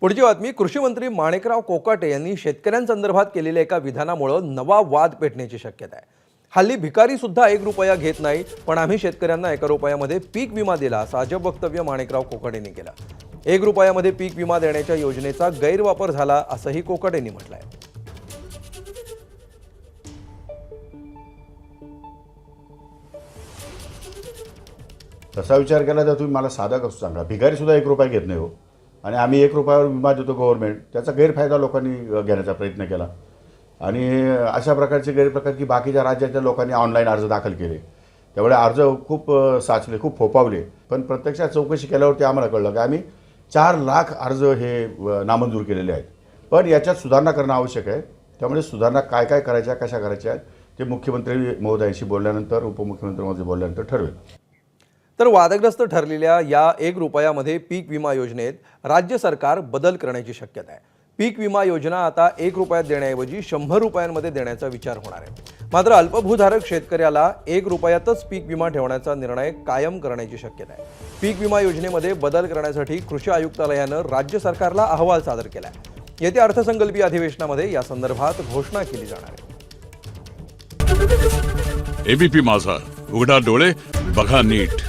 पुढची बातमी, कृषी मंत्री माणिकराव कोकाटे यांनी शेतकऱ्यांसंदर्भात केलेल्या एका विधानामुळे नवा वाद पेटण्याची शक्यता आहे। हल्ली भिकारी सुद्धा 1 रुपया घेत नाही, पण आम्ही शेतकऱ्यांना 1 रुपयामध्ये पीक विमा दिला असं अजब वक्तव्य माणिकराव कोकाटेंनी केलं। 1 रुपयामध्ये पीक विमा देण्याच्या योजनेचा गैरवापर झाला असंही कोकाटेंनी म्हटलंय। तसा विचार केला तर तुम्ही मला साधा कसं सांगा, भिकारी सुद्धा 1 रुपया घेत नाही हो, आणि आम्ही 1 रुपयावर विमा देतो गव्हर्नमेंट, त्याचा गैरफायदा लोकांनी घेण्याचा प्रयत्न केला। आणि अशा प्रकारचे गैरप्रकार की बाकीच्या राज्याच्या लोकांनी ऑनलाईन अर्ज दाखल केले, त्यामुळे अर्ज खूप साचले, खूप फोपावले। पण प्रत्यक्षात चौकशी केल्यावरती आम्हाला कळलं की आम्ही 4 लाख अर्ज हे नामंजूर केलेले आहेत। पण याच्यात सुधारणा करणं आवश्यक आहे, त्यामुळे सुधारणा काय काय करायच्या, कशा करायच्या ते मुख्यमंत्री महोदयांशी बोलल्यानंतर, उपमुख्यमंत्री महोदय बोलल्यानंतर ठरवेल। तर वादग्रस्त ठरलेल्या या 1 रुपयामध्ये पीक विमा योजनेत राज्य सरकार बदल करण्याची शक्यता आहे। पीक विमा योजना आता 1 रुपयात देण्याऐवजी 100 रुपयांमध्ये देण्याचा विचार होणार आहे। मात्र अल्पभूधारक शेतकऱ्याला 1 रुपयातच पीक विमा ठेवण्याचा निर्णय कायम करण्याची शक्यता आहे। पीक विमा योजनेमध्ये बदल करण्यासाठी कृषी आयुक्तालयानं राज्य सरकारला अहवाल सादर केला आहे। येत्या अर्थसंकल्पीय अधिवेशनामध्ये या संदर्भात घोषणा केली जाणार आहे। एबीपी माझा, उघडा डोळे बघा नीट।